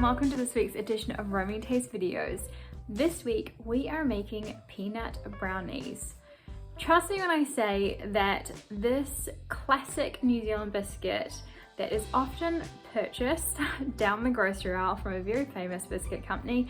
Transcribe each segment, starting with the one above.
and welcome to this week's edition of Roaming Taste videos. This week we are making peanut brownies. Trust me when I say that this classic New Zealand biscuit that is often purchased down the grocery aisle from a very famous biscuit company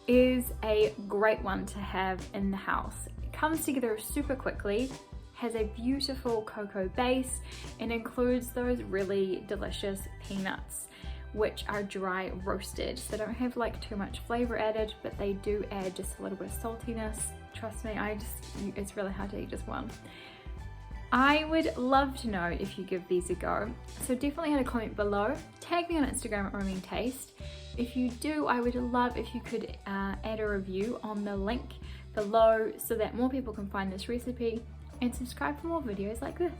is a great one to have in the house. It comes together super quickly, has a beautiful cocoa base, and includes those really delicious peanuts, which are dry roasted. So they don't have like too much flavor added, but they do add just a little bit of saltiness. Trust me, it's really hard to eat just one. I would love to know if you give these a go. So definitely add a comment below. Tag me on Instagram at Roaming Taste. If you do, I would love if you could add a review on the link below so that more people can find this recipe, and subscribe for more videos like this.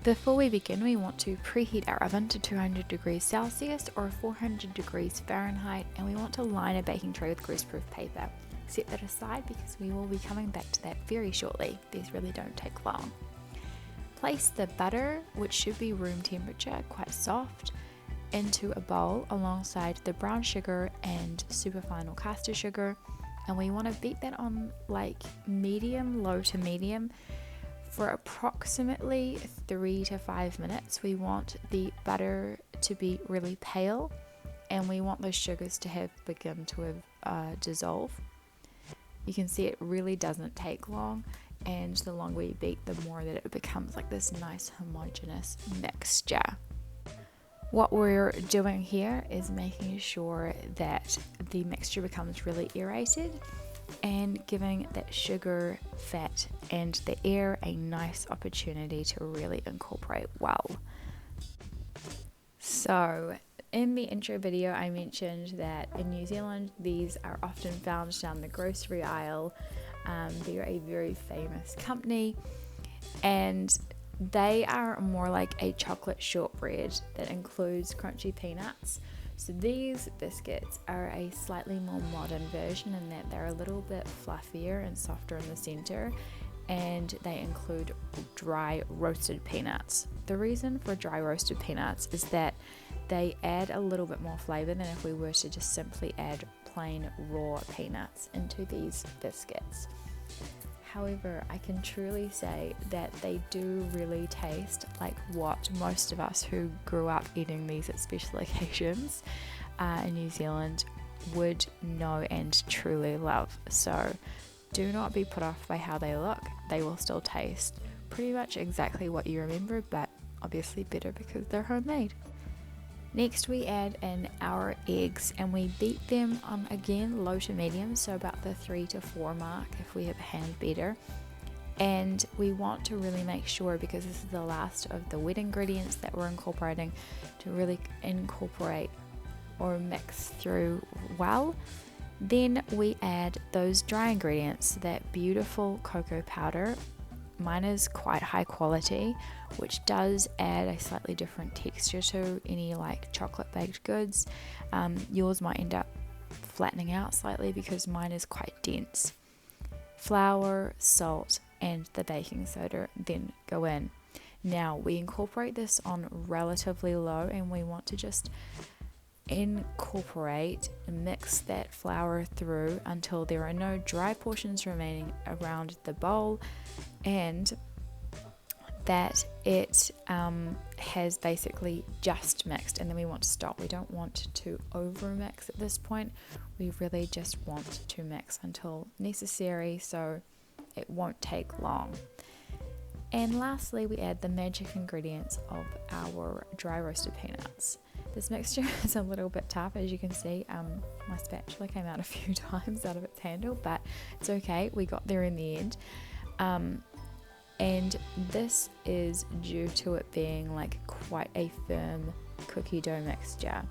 Before we begin, we want to preheat our oven to 200 degrees Celsius or 400 degrees Fahrenheit, and we want to line a baking tray with greaseproof paper. Set that aside because we will be coming back to that very shortly. These really don't take long. Place the butter, which should be room temperature, quite soft, into a bowl alongside the brown sugar and superfine or caster sugar, and we want to beat that on like medium, low to medium, for approximately 3 to 5 minutes. We want the butter to be really pale, and we want those sugars to have begun to dissolve. You can see it really doesn't take long, and the longer we beat, the more that it becomes like this nice homogeneous mixture. What we're doing here is making sure that the mixture becomes really aerated and giving that sugar, fat, and the air a nice opportunity to really incorporate well. So in the intro video I mentioned that in New Zealand these are often found down the grocery aisle. They're a very famous company, and they are more like a chocolate shortbread that includes crunchy peanuts. So these biscuits are a slightly more modern version in that they're a little bit fluffier and softer in the center, and they include dry roasted peanuts. The reason for dry roasted peanuts is that they add a little bit more flavor than if we were to just simply add plain raw peanuts into these biscuits. However, I can truly say that they do really taste like what most of us who grew up eating these at special occasions in New Zealand would know and truly love. So do not be put off by how they look. They will still taste pretty much exactly what you remember, but obviously better because they're homemade. Next we add in our eggs, and we beat them on, again, low to medium, so about the 3 to 4 mark if we have a hand beater. And we want to really make sure, because this is the last of the wet ingredients that we're incorporating, to really incorporate or mix through well. Then we add those dry ingredients, that beautiful cocoa powder. Mine is quite high quality, which does add a slightly different texture to any like chocolate baked goods. Yours might end up flattening out slightly because mine is quite dense. Flour, salt, and the baking soda then go in. Now we incorporate this on relatively low, and we want to just incorporate and mix that flour through until there are no dry portions remaining around the bowl, and that it has basically just mixed, and then we want to stop. We don't want to over mix at this point. We really just want to mix until necessary, so it won't take long. And lastly, we add the magic ingredients of our dry roasted peanuts. This mixture is a little bit tough, as you can see. My spatula came out a few times out of its handle, but it's okay, we got there in the end. And this is due to it being like quite a firm cookie dough mixture.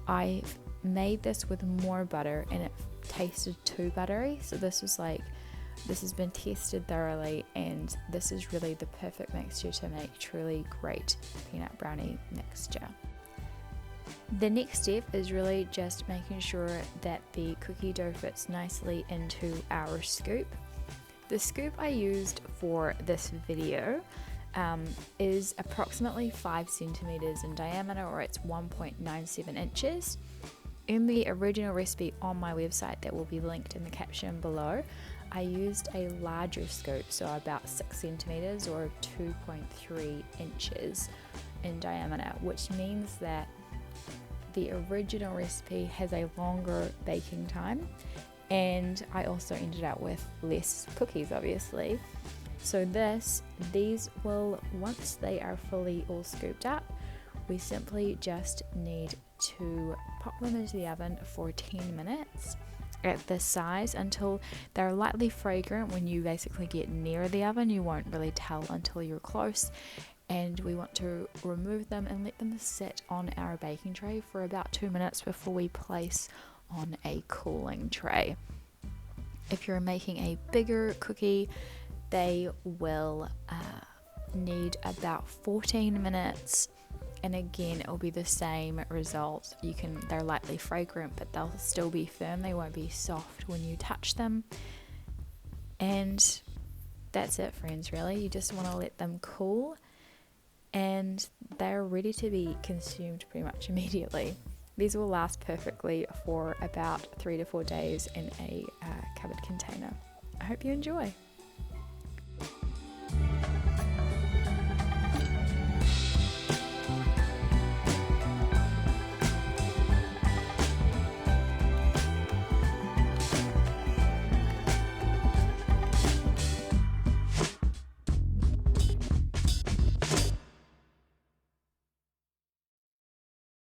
I made this with more butter and it tasted too buttery, so this has been tested thoroughly, and this is really the perfect mixture to make truly great peanut brownie mixture. The next step is really just making sure that the cookie dough fits nicely into our scoop. The scoop I used for this video is approximately 5 centimeters in diameter, or it's 1.97 inches. In the original recipe on my website that will be linked in the caption below, I used a larger scoop, so about 6 centimeters or 2.3 inches in diameter, which means that the original recipe has a longer baking time, and I also ended up with less cookies, obviously. So these will, once they are fully all scooped up, we simply just need to pop them into the oven for 10 minutes at this size until they're lightly fragrant. When you basically get near the oven, you won't really tell until you're close. And we want to remove them and let them sit on our baking tray for about 2 minutes before we place on a cooling tray. If you're making a bigger cookie, they will need about 14 minutes, and again it will be the same result. They're lightly fragrant, but they'll still be firm. They won't be soft when you touch them. And that's it, friends. Really, you just want to let them cool, and they're ready to be consumed pretty much immediately. These will last perfectly for about 3 to 4 days in a covered container. I hope you enjoy.